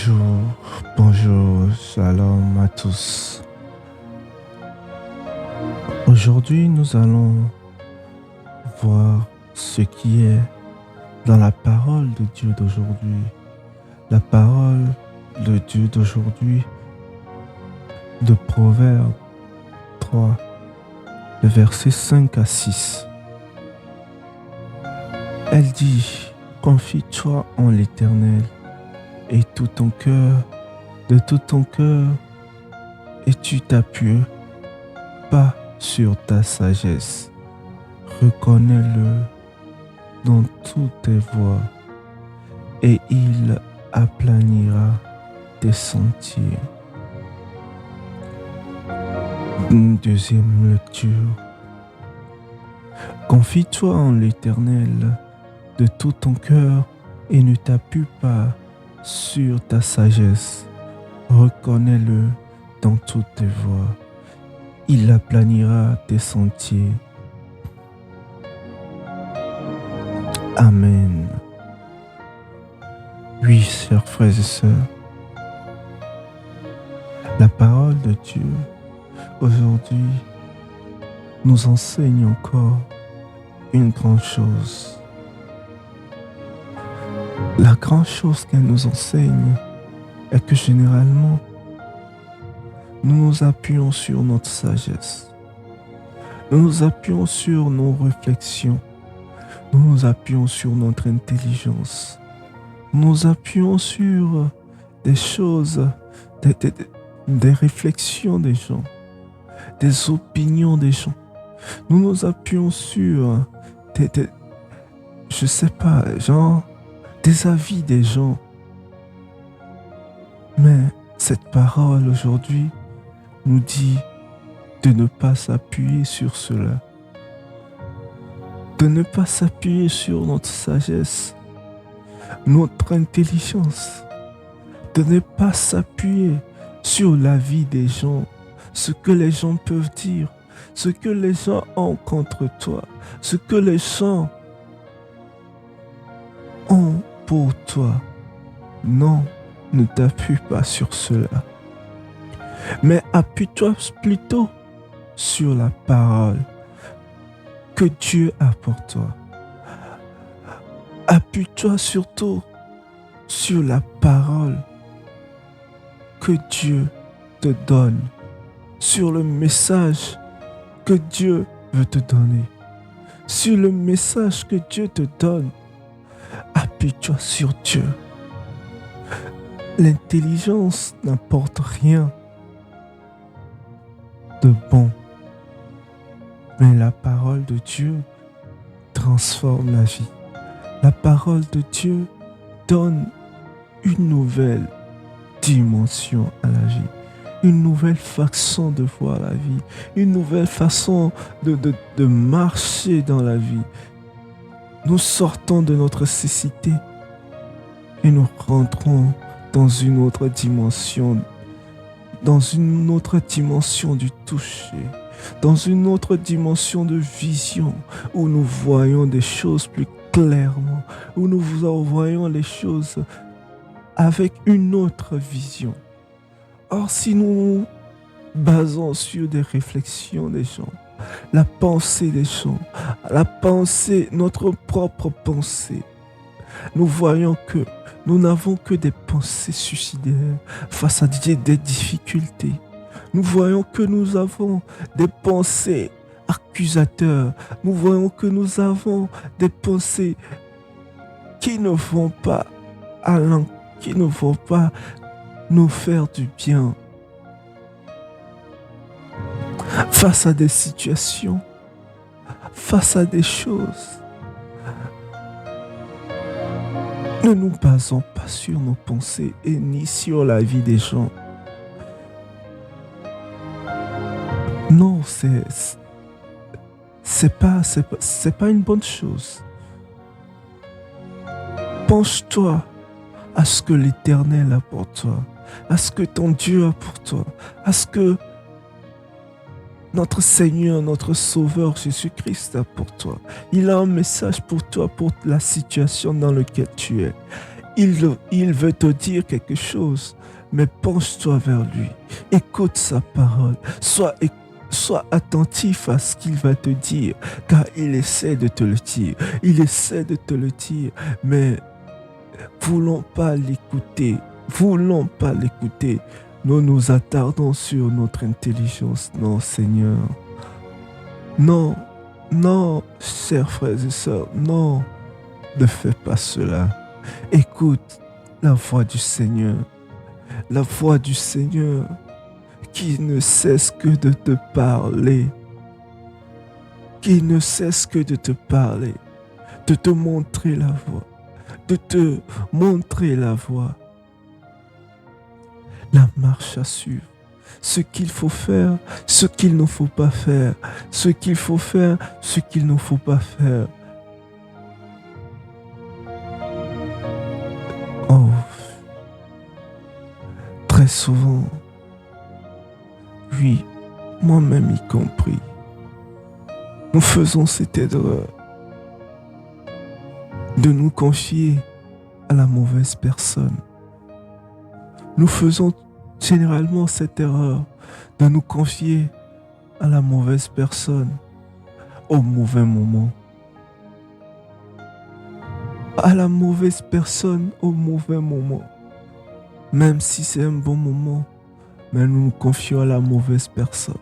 Bonjour, bonjour, shalom à tous. Aujourd'hui, nous allons voir ce qui est dans la parole de Dieu d'aujourd'hui. La parole de Dieu d'aujourd'hui, de Proverbe 3, le verset 5 à 6. Elle dit, confie-toi en l'Éternel et de tout ton cœur, et tu t'appuies pas sur ta sagesse. Reconnais-le dans toutes tes voies, et il aplanira tes sentiers. Une deuxième lecture. Confie-toi en l'Éternel de tout ton cœur et ne t'appuie pas sur ta sagesse. Reconnais-le dans toutes tes voies. Il aplanira tes sentiers. Amen. Oui, chers frères et sœurs, la parole de Dieu aujourd'hui nous enseigne encore une grande chose. La grande chose qu'elle nous enseigne est que généralement, nous nous appuyons sur notre sagesse. Nous nous appuyons sur nos réflexions. Nous nous appuyons sur notre intelligence. Nous nous appuyons sur des choses, des réflexions des gens, des opinions des gens. Nous nous appuyons sur des avis des gens. Mais cette parole aujourd'hui nous dit de ne pas s'appuyer sur cela, de ne pas s'appuyer sur notre sagesse, notre intelligence, de ne pas s'appuyer sur l'avis des gens, ce que les gens peuvent dire, ce que les gens ont contre toi, ce que les gens ont pour toi. Non, ne t'appuie pas sur cela, mais appuie-toi plutôt sur la parole que Dieu a pour toi. Appuie-toi surtout sur la parole que Dieu te donne, sur le message que Dieu veut te donner, sur le message que Dieu te donne. Appuie-toi sur Dieu. L'intelligence n'apporte rien de bon, mais la parole de Dieu transforme la vie. La parole de Dieu donne une nouvelle dimension à la vie, une nouvelle façon de voir la vie, une nouvelle façon de marcher dans la vie. Nous sortons de notre cécité et nous rentrons dans une autre dimension du toucher, dans une autre dimension de vision, où nous voyons des choses plus clairement, où nous voyons les choses avec une autre vision. Or, si nous nous basons sur des réflexions des gens, la pensée des gens, notre propre pensée, nous voyons que nous n'avons que des pensées suicidaires face à des difficultés. Nous voyons que nous avons des pensées accusateurs. Nous voyons que nous avons des pensées qui ne vont pas nous faire du bien. Face à des situations, face à des choses, ne nous basons pas sur nos pensées et ni sur la vie des gens. Non, c'est pas une bonne chose. Penche-toi à ce que l'Éternel a pour toi, à ce que ton Dieu a pour toi, à ce que notre Seigneur, notre Sauveur Jésus-Christ a pour toi. Il a un message pour toi, pour la situation dans laquelle tu es. Il veut te dire quelque chose, mais penche-toi vers lui. Écoute sa parole. Sois attentif à ce qu'il va te dire, car il essaie de te le dire. Il essaie de te le dire, mais voulons pas l'écouter. Voulons pas l'écouter. Nous nous attardons sur notre intelligence. Non, Seigneur. Non, non, chers frères et sœurs, non, ne fais pas cela. Écoute la voix du Seigneur. La voix du Seigneur qui ne cesse que de te parler. Qui ne cesse que de te parler. De te montrer la voie. De te montrer la voie. La marche à suivre. Ce qu'il faut faire, ce qu'il ne faut pas faire. Ce qu'il faut faire, ce qu'il ne faut pas faire. Oh, très souvent, oui, moi-même y compris, nous faisons cette erreur de nous confier à la mauvaise personne. Nous faisons généralement cette erreur de nous confier à la mauvaise personne au mauvais moment. À la mauvaise personne au mauvais moment. Même si c'est un bon moment, mais nous nous confions à la mauvaise personne.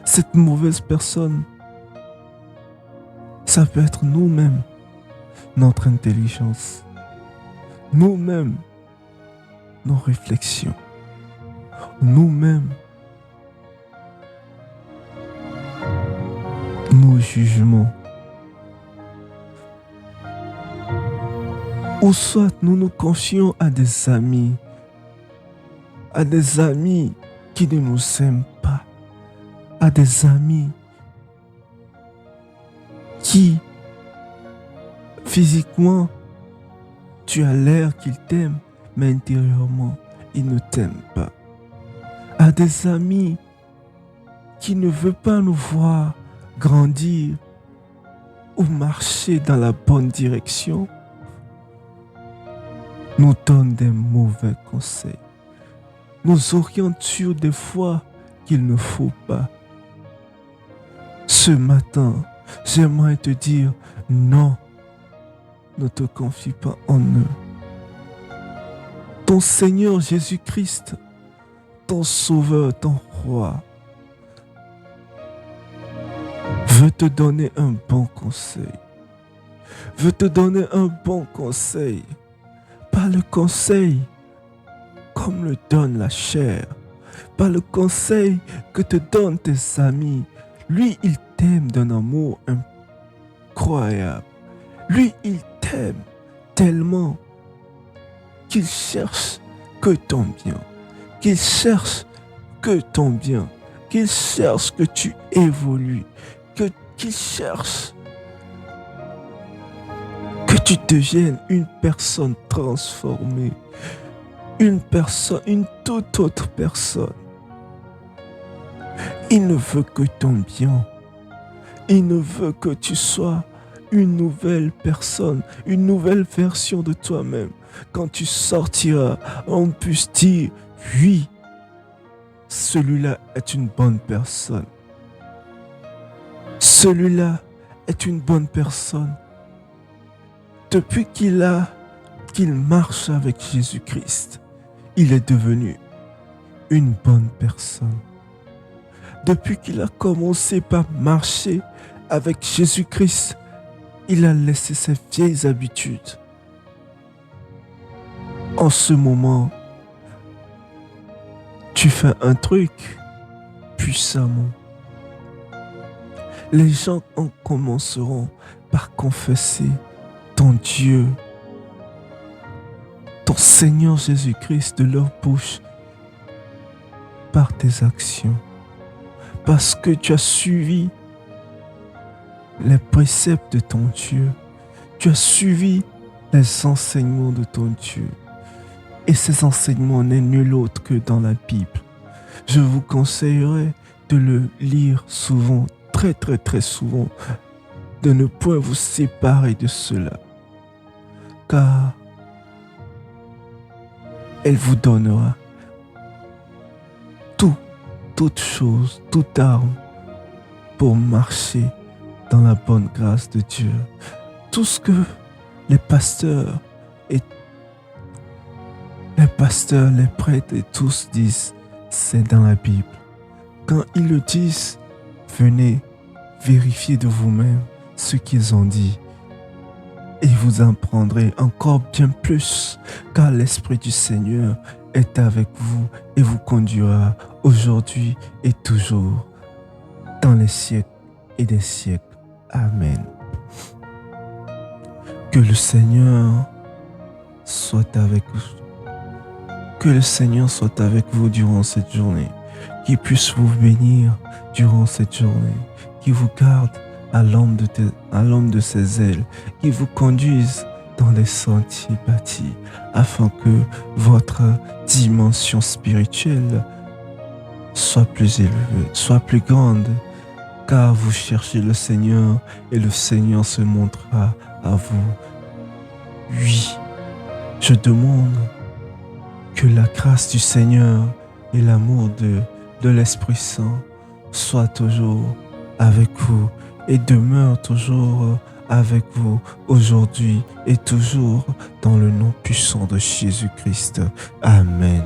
Cette mauvaise personne, ça peut être nous-mêmes, notre intelligence, nous-mêmes, nos réflexions, nous-mêmes, nos jugements. Ou soit nous nous confions à des amis qui ne nous aiment pas, à des amis qui, physiquement, tu as l'air qu'ils t'aiment, mais intérieurement, ils ne t'aiment pas. À des amis qui ne veulent pas nous voir grandir ou marcher dans la bonne direction, nous donnent des mauvais conseils, nous orientent sur des voies qu'il ne faut pas. Ce matin, j'aimerais te dire non, ne te confie pas en eux. Ton Seigneur Jésus-Christ, ton Sauveur, ton Roi, veut te donner un bon conseil. Veut te donner un bon conseil. Pas le conseil comme le donne la chair. Pas le conseil que te donnent tes amis. Lui, il t'aime d'un amour incroyable. Lui, il t'aime tellement qu'il cherche que ton bien. Qu'il cherche que ton bien. Qu'il cherche que tu évolues. Qu'il cherche que tu deviennes une personne transformée. Une toute autre personne. Il ne veut que ton bien. Il ne veut que tu sois une nouvelle personne, une nouvelle version de toi-même. Quand tu sortiras, on puisse dire, oui, celui-là est une bonne personne. Celui-là est une bonne personne. Depuis qu'il marche avec Jésus-Christ, il est devenu une bonne personne. Depuis qu'il a commencé par marcher avec Jésus-Christ, il a laissé ses vieilles habitudes. En ce moment, tu fais un truc puissamment. Les gens en commenceront par confesser ton Dieu, ton Seigneur Jésus-Christ de leur bouche par tes actions. Parce que tu as suivi les préceptes de ton Dieu. Tu as suivi les enseignements de ton Dieu. Et ces enseignements n'est nul autre que dans la Bible. Je vous conseillerais de le lire souvent, très souvent, de ne point vous séparer de cela. Car Elle vous donnera toute chose, toute arme pour marcher dans la bonne grâce de Dieu. Tout ce que les pasteurs, les prêtres et tous disent, c'est dans la Bible. Quand ils le disent, venez vérifier de vous-même ce qu'ils ont dit. Et vous en prendrez encore bien plus, car l'Esprit du Seigneur est avec vous et vous conduira aujourd'hui et toujours, dans les siècles et des siècles. Amen. Que le Seigneur soit avec vous. Que le Seigneur soit avec vous durant cette journée. Qu'il puisse vous bénir durant cette journée. Qu'il vous garde à l'ombre de ses ailes. Qu'il vous conduise dans les sentiers bâtis, afin que votre dimension spirituelle soit plus élevée, soit plus grande, car vous cherchez le Seigneur et le Seigneur se montrera à vous. Oui, je demande que la grâce du Seigneur et l'amour de l'Esprit Saint soient toujours avec vous et demeurent toujours avec vous aujourd'hui et toujours dans le nom puissant de Jésus-Christ. Amen.